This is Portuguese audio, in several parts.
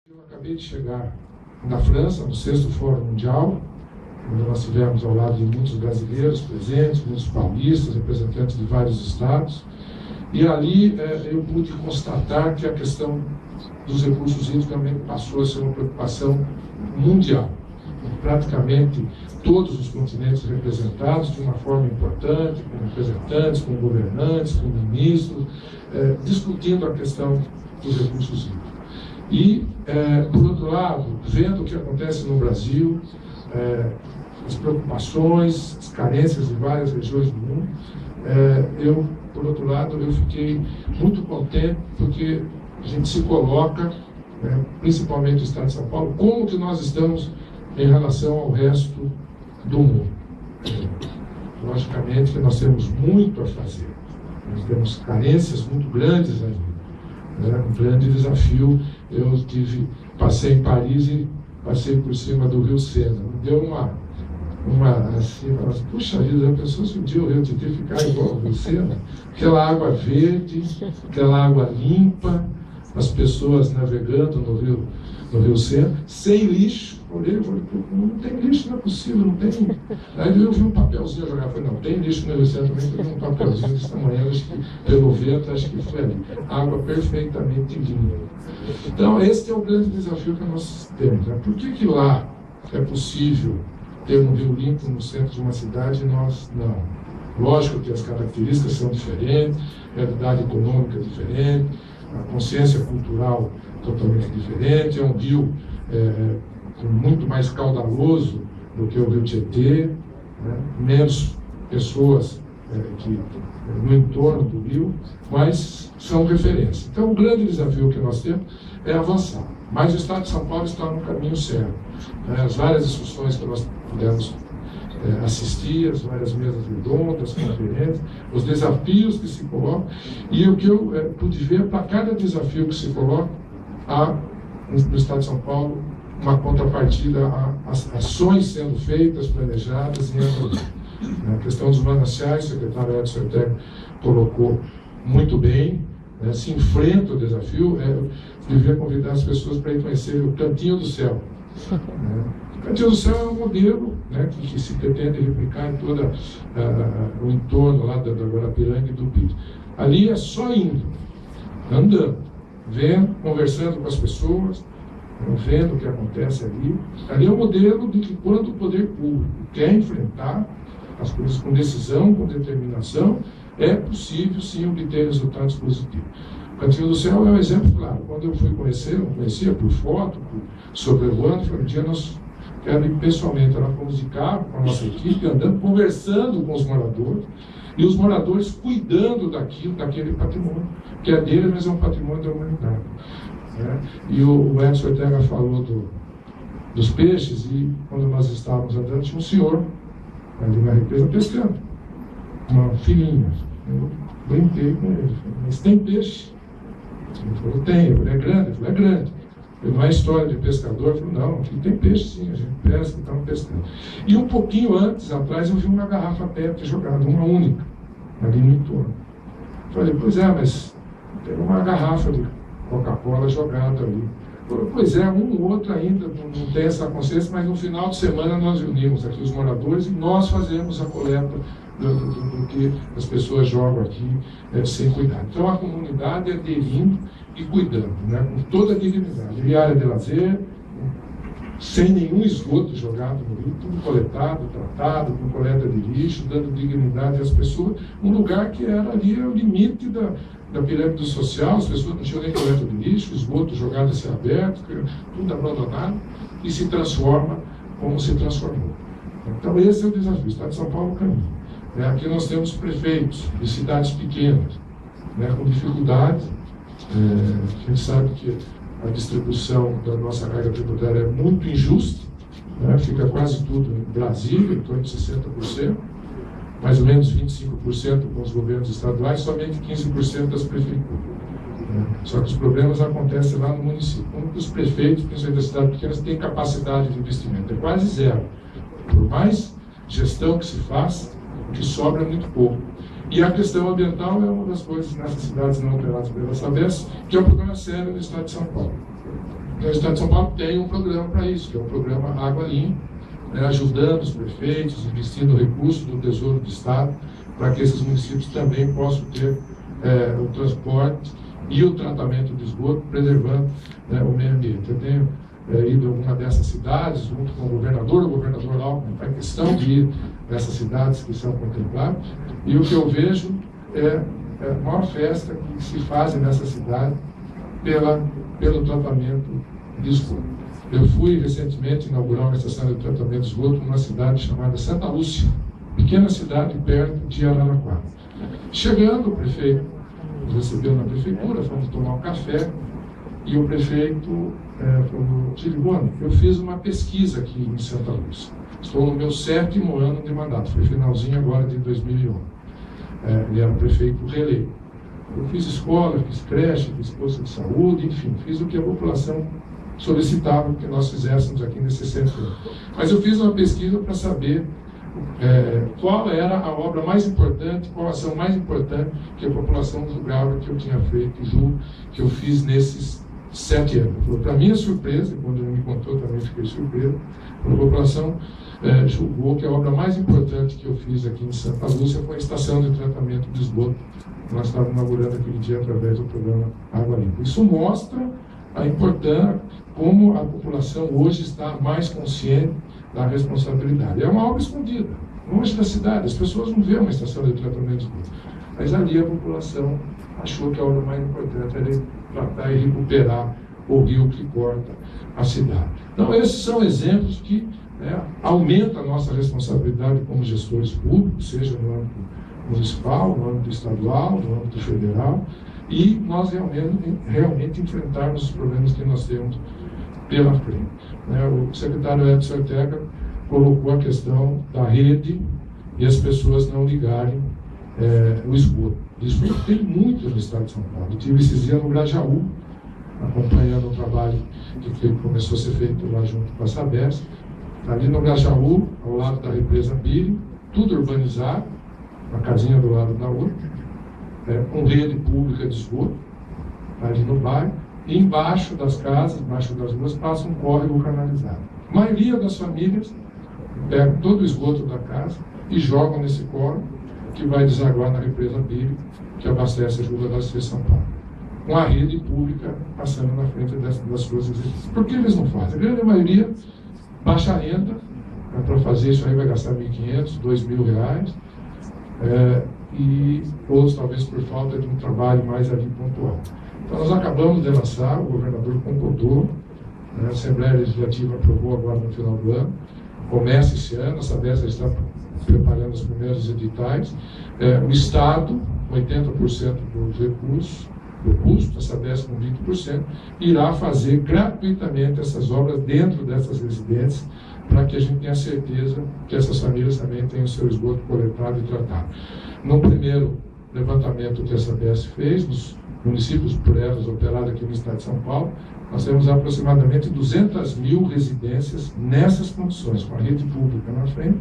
Eu acabei de chegar na França, no 6º Fórum Mundial, onde nós tivemos ao lado de muitos brasileiros presentes, muitos paulistas, representantes de vários estados, e ali eu pude constatar que a questão dos recursos hídricos também passou a ser uma preocupação mundial. Praticamente todos os continentes representados de uma forma importante, com representantes, com governantes, com ministros, discutindo a questão dos recursos hídricos. E, por outro lado, vendo o que acontece no Brasil, as preocupações, as carências de várias regiões do mundo, por outro lado, eu fiquei muito contente porque a gente se coloca, principalmente o Estado de São Paulo, como que nós estamos em relação ao resto do mundo. Logicamente que nós temos muito a fazer, nós temos carências muito grandes ainda. Um grande desafio. Eu passei em Paris e passei por cima do Rio Sena. Me deu assim, puxa vida, a pessoa se um dia o Rio Tietê ficar igual ao Rio Sena, aquela água verde, aquela água limpa, as pessoas navegando no Rio Sena, sem lixo. Olhei e falei, não tem lixo, não é possível, não tem. Aí eu vi um papelzinho jogar, falei, não, tem lixo no Rio Sena também, eu vi um papelzinho desse tamanho, acho que pelo vento, acho que foi ali. Água perfeitamente limpa. Então, esse é o grande desafio que nós temos. Por que lá é possível ter um rio limpo no centro de uma cidade e nós não? Lógico que as características são diferentes, a realidade econômica é diferente, a consciência cultural totalmente diferente, é um rio muito mais caudaloso do que o Rio Tietê, menos pessoas no entorno do rio, mas são referências. Então, o grande desafio que nós temos é avançar. Mas o Estado de São Paulo está no caminho certo. As várias discussões que nós pudemos assistir, as várias mesas redondas, conferências, os desafios que se colocam, e o que eu pude ver, para cada desafio que se coloca, há no Estado de São Paulo uma contrapartida, ações sendo feitas, planejadas e andando. A questão dos mananciais, o secretário Edson Ortega colocou muito bem, se enfrenta o desafio. Eu devia convidar as pessoas para ir conhecer o Cantinho do Céu. O Cantinho do Céu é um modelo que se pretende replicar em todo o entorno lá da Guarapiranga e do Pito. Ali é só indo, andando, vendo, conversando com as pessoas, vendo o que acontece ali. Ali é um modelo de que quando o poder público quer enfrentar as coisas com decisão, com determinação, é possível sim obter resultados positivos. O Cantinho do Céu é um exemplo claro. Quando eu fui conhecer, não conhecia por foto, sobrevoando, falei, um dia nós quero ir pessoalmente. Nós fomos de carro com a nossa equipe, andando, conversando com os moradores, e os moradores cuidando daquele patrimônio, que é dele, mas é um patrimônio da humanidade. E o Edson Ortega falou dos peixes, e quando nós estávamos andando, tinha um senhor ali na represa pescando, uma filhinha. Eu brinquei com ele, falei, mas tem peixe? Ele falou, tem. Eu falei, é grande? Ele falou, é grande. Ele não é história de pescador? Eu falei, não, aqui tem peixe sim, a gente pesca, estamos pescando. E um pouquinho atrás, eu vi uma garrafa PET jogada, uma única, ali no entorno. Eu falei, pois é, mas tem uma garrafa de Coca-Cola jogada ali. Pois é, um ou outro ainda não tem essa consciência, mas no final de semana nós reunimos aqui os moradores e nós fazemos a coleta do que as pessoas jogam aqui sem cuidado. Então a comunidade aderindo e cuidando, com toda a dignidade. E área de lazer, sem nenhum esgoto jogado no rio, tudo coletado, tratado, com coleta de lixo, dando dignidade às pessoas, um lugar que era ali o limite da pirâmide social, as pessoas não tinham nem coleta de lixo, esgoto jogado a céu aberto, tudo abandonado, e se transforma como se transformou. Então esse é o desafio. O Estado de São Paulo caminha. Aqui nós temos prefeitos de cidades pequenas, com dificuldade. A gente sabe que a distribuição da nossa carga tributária é muito injusta, fica quase tudo em Brasília, em torno de 60%, mais ou menos 25% com os governos estaduais, somente 15% das prefeituras. Só que os problemas acontecem lá no município. Como que os prefeitos, principalmente das cidades pequenas, têm capacidade de investimento? É quase zero. Por mais gestão que se faça, o que sobra é muito pouco. E a questão ambiental é uma das coisas nessas cidades não operadas pela Sabesp, que é um problema sério no Estado de São Paulo. Então, o Estado de São Paulo tem um programa para isso, que é o programa Água Limpa, né, ajudando os prefeitos, investindo recursos do Tesouro do Estado, para que esses municípios também possam ter o transporte e o tratamento de esgoto, preservando, né, o meio ambiente. Eu tenho ido a alguma dessas cidades, junto com o governador Alckmin, faz questão de ir nessas cidades que são contempladas, e o que eu vejo é a maior festa que se faz nessa cidade pelo tratamento de esgoto. Eu fui recentemente inaugurar uma estação de tratamento de esgoto numa cidade chamada Santa Lúcia, pequena cidade perto de Araraquara. Chegando, o prefeito nos recebeu na prefeitura, fomos tomar um café, e o prefeito falou: Tiribone, eu fiz uma pesquisa aqui em Santa Lúcia. Estou no meu 7º ano de mandato, foi finalzinho agora de 2011. Ele era prefeito reeleito. Eu fiz escola, fiz creche, fiz posto de saúde, enfim, fiz o que a população solicitava que nós fizéssemos aqui nesses 7 anos. Mas eu fiz uma pesquisa para saber qual era a obra mais importante, qual a ação mais importante que a população julgava que eu tinha feito, que eu fiz nesses 7 anos. Para minha surpresa, quando ele me contou também fiquei surpreso, a população julgou que a obra mais importante que eu fiz aqui em Santa Lúcia foi a estação de tratamento de esgoto, que nós estávamos inaugurando aquele dia através do programa Água Limpa. Isso mostra a importância, como a população hoje está mais consciente da responsabilidade. É uma obra escondida, longe da cidade, as pessoas não veem uma estação de tratamento de esgoto, mas ali a população achou que a obra mais importante era tratar e recuperar o rio que corta a cidade. Então, esses são exemplos que aumentam a nossa responsabilidade como gestores públicos, seja no âmbito municipal, no âmbito estadual, no âmbito federal, e nós realmente enfrentarmos os problemas que nós temos pela frente. O secretário Edson Ortega colocou a questão da rede e as pessoas não ligarem o esgoto. Isso tem muito no estado de São Paulo. Eu tive esses dias no Grajaú, acompanhando o trabalho que começou a ser feito lá junto com a Sabesp. Ali no Grajaú, ao lado da represa Bírio, tudo urbanizado, uma casinha do lado da outra, com rede pública de esgoto, ali no bairro, e embaixo das casas, embaixo das ruas, passa um córrego canalizado. A maioria das famílias pegam todo o esgoto da casa e jogam nesse córrego, que vai desaguar na represa Bírio, que abastece a Juba da Cidade de São Paulo, com a rede pública passando na frente das suas residências. Por que eles não fazem? A grande maioria, baixa renda, para fazer isso aí vai gastar R$1.500, R$2.000, e outros talvez por falta de um trabalho mais ali pontual. Então nós acabamos de lançar, o governador concordou, a Assembleia Legislativa aprovou agora no final do ano, começa esse ano, a Sabesp está preparando os primeiros editais, o Estado, 80% dos recursos, do custo, a Sabesp com 20%, irá fazer gratuitamente essas obras dentro dessas residências, para que a gente tenha certeza que essas famílias também tenham o seu esgoto coletado e tratado. No primeiro levantamento que a Sabesp fez, nos municípios por elas operados aqui no estado de São Paulo, nós temos aproximadamente 200.000 residências nessas condições, com a rede pública na frente,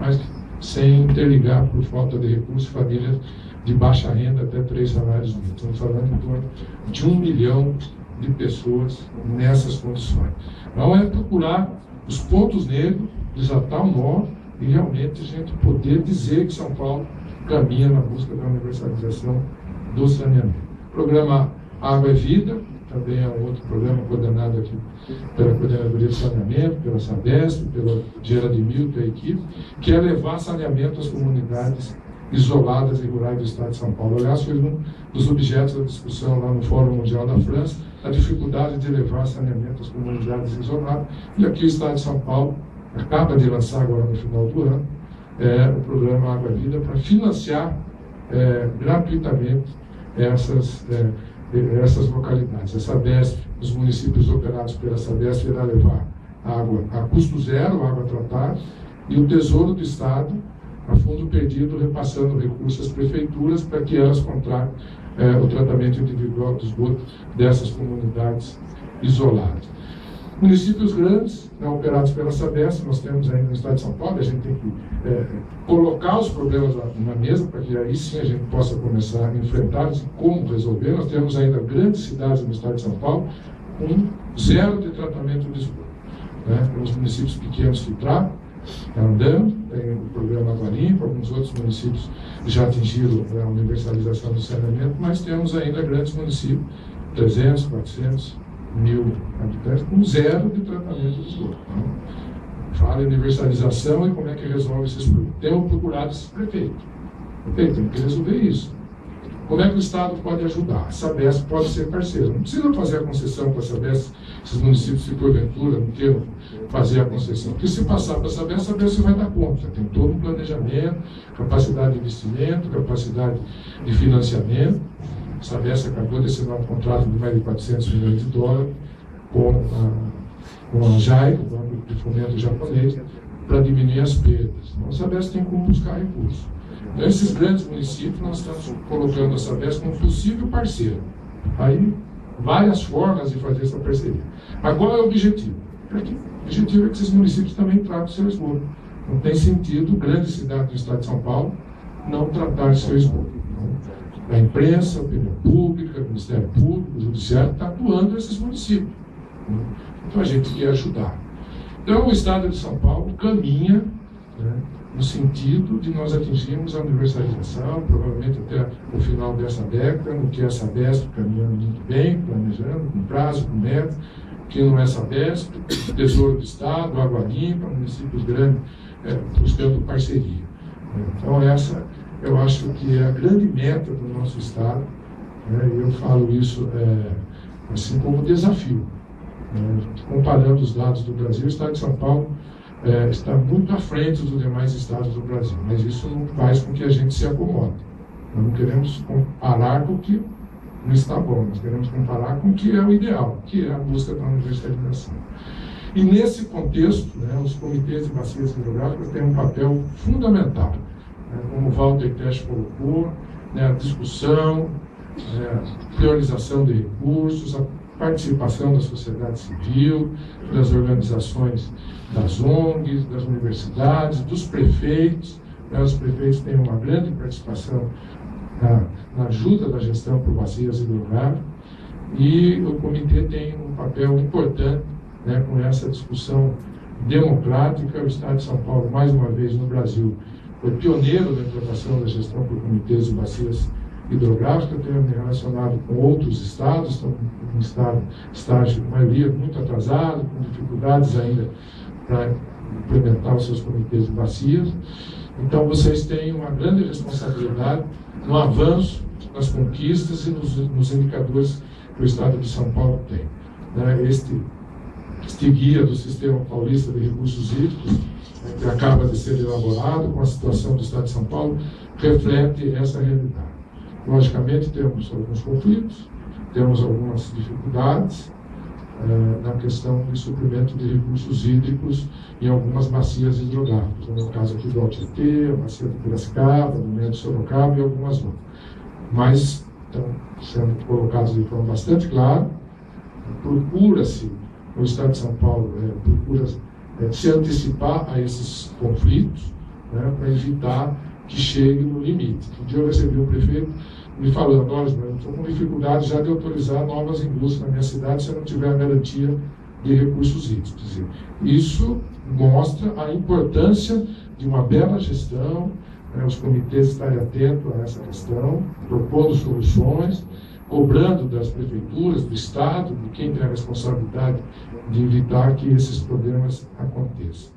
mas sem interligar por falta de recursos famílias de baixa renda até 3 salários mínimos. Estamos falando em torno de 1 milhão de pessoas nessas condições. Então é procurar os pontos negros, desatar o nó e realmente a gente poder dizer que São Paulo caminha na busca da universalização do saneamento. O programa Água é Vida, também é um outro programa coordenado aqui pela Coordenadoria de Saneamento, pela Sabesp, pela Gerard Milton e a equipe, que é levar saneamento às comunidades isoladas e rurais do estado de São Paulo. Aliás, foi um dos objetos da discussão lá no Fórum Mundial da França, a dificuldade de levar saneamento às comunidades isoladas. E aqui o estado de São Paulo acaba de lançar agora no final do ano o programa Água Vida para financiar gratuitamente essas localidades. A Sabesp, os municípios operados pela Sabesp, irá levar água a custo zero, água tratada, e o Tesouro do Estado, a fundo perdido, repassando recursos às prefeituras para que elas contratem o tratamento individual do esgoto dessas comunidades isoladas. Municípios grandes, operados pela Sabesp, nós temos ainda no estado de São Paulo, a gente tem que colocar os problemas na mesa para que aí sim a gente possa começar a enfrentá-los e como resolver. Nós temos ainda grandes cidades no estado de São Paulo, com zero de tratamento de esgoto. Os municípios pequenos que tratam, está andando, tem o programa Água Limpa, alguns outros municípios já atingiram a universalização do saneamento, mas temos ainda grandes municípios, 300, 400, 1.000 habitantes, com zero de tratamento de esgoto. Fala em universalização e como é que resolve esses problemas. Temos procurado esses prefeitos. Prefeito, tem que resolver isso. Como é que o Estado pode ajudar? A Sabesp pode ser parceiro. Não precisa fazer a concessão para a Sabesp, esses municípios, se porventura não queiram fazer a concessão. Porque se passar para a Sabesp vai dar conta. Tem todo um planejamento, capacidade de investimento, capacidade de financiamento. A Sabesp acabou de assinar um contrato de mais de 400 milhões de dólares com a JAI, o Banco de Fomento Japonês, para diminuir as perdas. Então, a Sabesp tem como buscar recursos. Então, esses grandes municípios, nós estamos colocando a Sabesp como possível parceiro. Aí, várias formas de fazer essa parceria. Mas qual é o objetivo? O objetivo é que esses municípios também tratem o seu esgoto. Não tem sentido grandes cidades do estado de São Paulo não tratar seu esgoto. Então, a imprensa, a opinião pública, o Ministério Público, o Judiciário está atuando nesses municípios. Então, a gente quer ajudar. Então, o estado de São Paulo caminha no sentido de nós atingirmos a universalização, provavelmente até o final dessa década, no que é Sabesp caminhando muito bem, planejando, com prazo, com meta, que não é Sabesp, Tesouro do Estado, Água Limpa, municípios grandes, buscando parceria. Então, essa eu acho que é a grande meta do nosso Estado, e eu falo isso assim como desafio. Comparando os dados do Brasil, o Estado de São Paulo está muito à frente dos demais estados do Brasil, mas isso não faz com que a gente se acomode. Nós não queremos comparar com o que não está bom, nós queremos comparar com o que é o ideal, que é a busca da universalização. E nesse contexto, os comitês de bacias hidrográficas têm um papel fundamental, como o Walter Tesch colocou, a discussão, a priorização de recursos, a participação da sociedade civil, das organizações das ONGs, das universidades, dos prefeitos. Os prefeitos têm uma grande participação na ajuda da gestão por bacias hidrográficas, e o comitê tem um papel importante com essa discussão democrática. O Estado de São Paulo, mais uma vez no Brasil, foi pioneiro na implantação da gestão por comitês de bacias hidrográfica. Eu tenho me relacionado com outros estados, estão em estágio, a maioria muito atrasado, com dificuldades ainda para implementar os seus comitês de bacias. Então, vocês têm uma grande responsabilidade no avanço, nas conquistas e nos indicadores que o Estado de São Paulo tem. Este guia do Sistema Paulista de Recursos Hídricos, que acaba de ser elaborado com a situação do Estado de São Paulo, reflete essa realidade. Logicamente, temos alguns conflitos, temos algumas dificuldades na questão de suprimento de recursos hídricos em algumas bacias hidrográficas, no caso aqui do Altietê, a bacia do Piracicaba, do Meio de Sorocaba e algumas outras. Mas estão sendo colocados de forma bastante clara. Procura-se, no Estado de São Paulo, se antecipar a esses conflitos, para evitar que chegue no limite. Um dia eu recebi um prefeito me falando: olha, eu estou com dificuldade já de autorizar novas indústrias na minha cidade se eu não tiver a garantia de recursos hídricos. Isso mostra a importância de uma bela gestão, os comitês estarem atentos a essa questão, propondo soluções, cobrando das prefeituras, do Estado, de quem tem a responsabilidade de evitar que esses problemas aconteçam.